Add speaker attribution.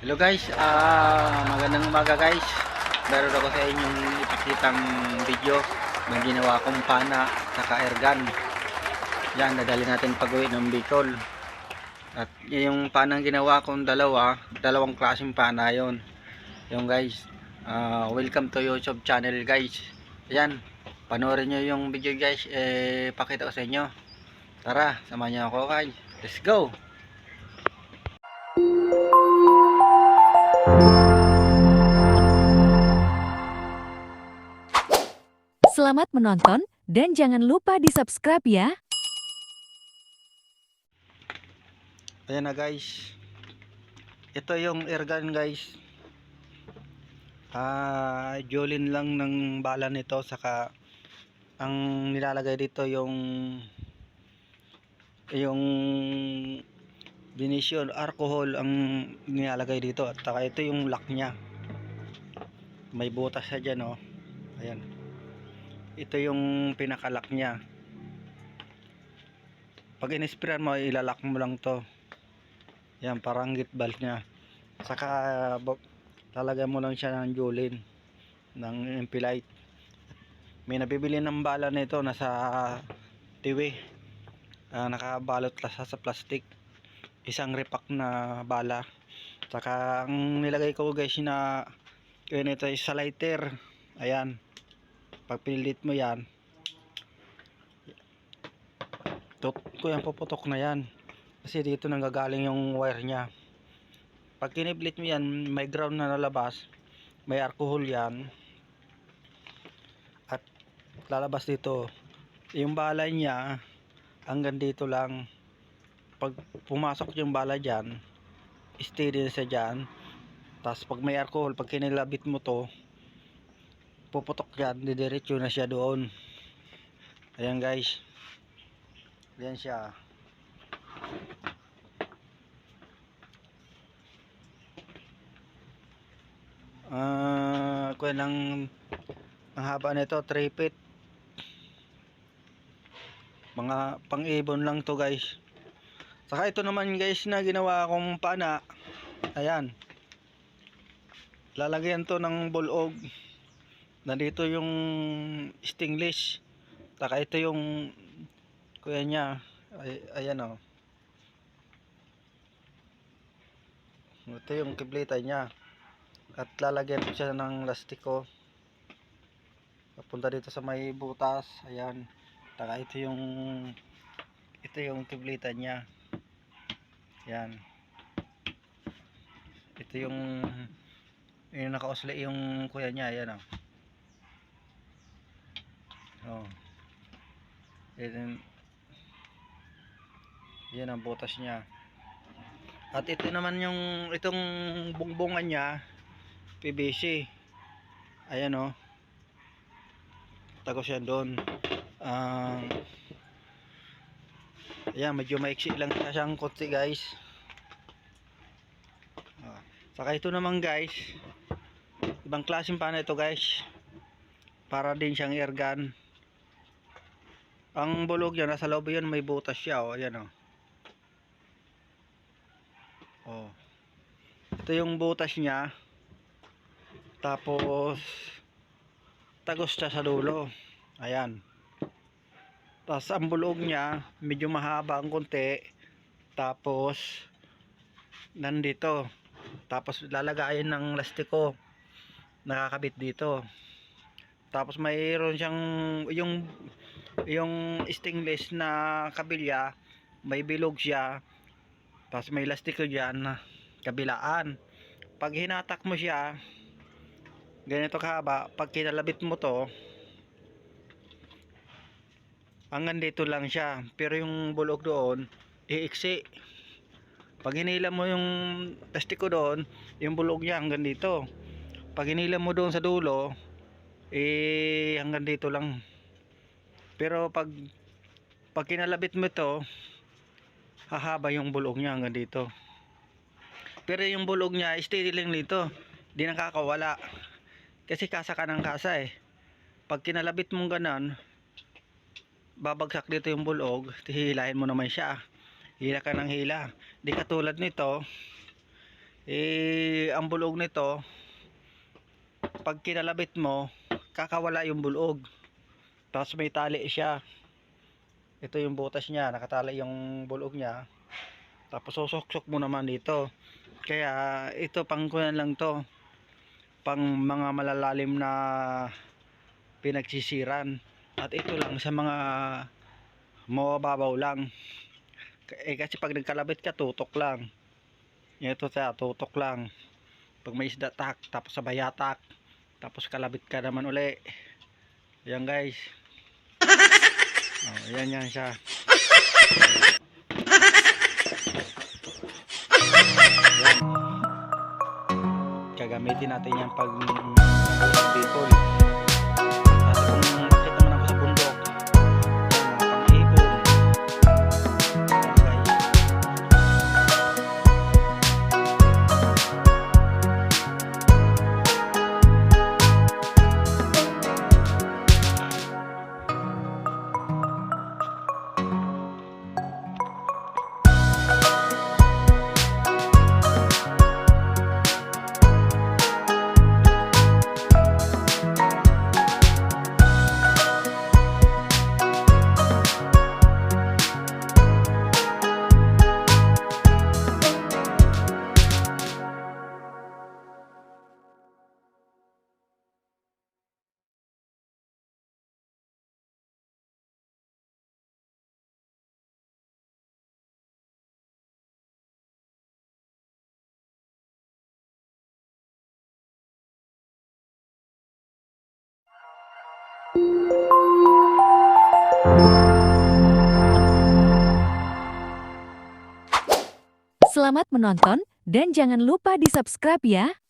Speaker 1: Hello guys, magandang umaga guys. Meron ako sa inyong ipakitang video ng ginawa kong pana sa airgun. Yan, dadali natin pag-uwi ng Bicol. At yung panang ginawa kong dalawang klaseng pana yon. Yung guys, welcome to YouTube channel guys. Yan, panoorin nyo yung video guys, pakita ko sa inyo. Tara, samahan nyo ako guys. Let's go!
Speaker 2: Selamat menonton, dan jangan lupa di-subscribe ya.
Speaker 1: Ayan na guys. Ito yung airgun guys. Jolin lang ng bala nito, saka ang nilalagay dito yung Venetian alcohol ang nilalagay dito, at saka ito yung lock nya. May butas na dyan, oh. Ayan. Ito yung pinaka-lock nya. Pag in-sprayan mo, ilalak mo lang to. Yan, parang git valve nya. Saka lalagyan mo lang siya ng Jolin ng Impilite. May nabibili ng bala nito, nasa tiwi, nakabalot sa plastic, isang repack na bala. Saka ang nilagay ko guys na yun, ito is sa lighter. Ayan, pag pinilit mo yan, ko yan, puputok na yan kasi dito nanggagaling yung wire nya. Pag kiniblit mo yan, may ground na nalabas, may alcohol yan, at lalabas dito yung bala nya. Hanggang dito lang. Pag pumasok yung bala dyan, steady na siya dyan. Tapos pag may alcohol, pag kinilabit mo to, puputok yan, didiretso na siya doon. Ayan guys, ayan siya. Kuya ng ang haba nito 3 feet. Mga pang-ibon lang to guys. Saka ito naman guys na ginawa kong pana. Ayan, lalagyan to ng bulog. Nandito yung stainless. Saka ito yung kuya nya. Ayan, oh. Ito yung kiblita nya. At lalagyan ko siya ng lastiko papunta dito sa may butas. Ayan. Saka ito yung kiblita nya. Ayan. Ito yung nakausli yung kuya nya. Ayan, oh. Oh. Yan ang butas nya. At ito naman itong bungbungan nya, PVC. Ayan, oh. Tagos yan doon. Ayan, medyo maiksi lang siyang konti guys. Saka ito naman guys, ibang klaseng pana ito guys. Para din siyang airgun. Ang bulog yan, nasa loob yan, may butas siya, oh. Ayan, oh. Oh. Ito yung butas niya. Tapos tagos siya sa dulo. Ayan. Tapos ang bulog niya medyo mahaba ang konti. Tapos nandito. Tapos lalagayin ng lastiko, nakakabit dito. Tapos mayroon siyang yung stainless na kabilya, may bilog siya. Tapos may lastiko dyan na kabilaan. Pag hinatak mo siya ganito kahaba, pag kinalabit mo to, hanggang dito lang siya. Pero yung bulog doon, iiksi. Pag hinila mo yung plastiko doon, yung bulog niya hanggang dito. Pag hinila mo doon sa dulo, hanggang dito lang. Pero pag kinalabit mo ito, hahaba yung bulog niya hanggang dito. Pero yung bulog niya, steady lang dito. Di nakakawala. Kasi kasa ka ng kasa eh. Pag kinalabit mong ganon, babagsak dito yung bulog, hihilahin mo naman siya. Hila ka ng hila. Di katulad nito, ang bulog nito, pag kinalabit mo, kakawala yung bulog. Tapos may tali siya. Ito yung butas niya, nakatali yung bulog niya. Tapos susuksok mo naman dito. Kaya ito pang kunan lang to. Pang mga malalalim na pinagsisiran. At ito lang sa mga mababaw lang. Kasi pag nagkalabit ka, tutok lang. Ito siya, tutok lang. Pag may isda, tak, tapos sabay hatak, tapos kalabit ka naman uli. Yan guys. Oh, yan siya. Yan. Gagamitin natin yan pag people. At kung makita naman ako sa bundok, yan, mga pang-ibon. Yan guys.
Speaker 2: Selamat menonton dan jangan lupa di-subscribe ya.